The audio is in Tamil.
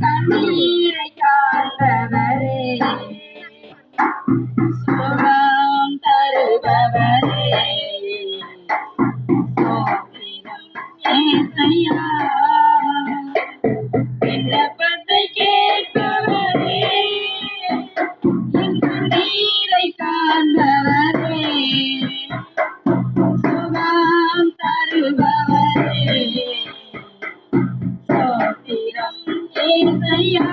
கண்ணீரை காண்பவரே சுகம் தருபவரே சோத்திரம் ஏசையா விண்ணப்பத்தை கேட்பவரே என் கண்ணீரை காண்பவரே சுகம் தருபவரே சோத்திரம் ஏசையா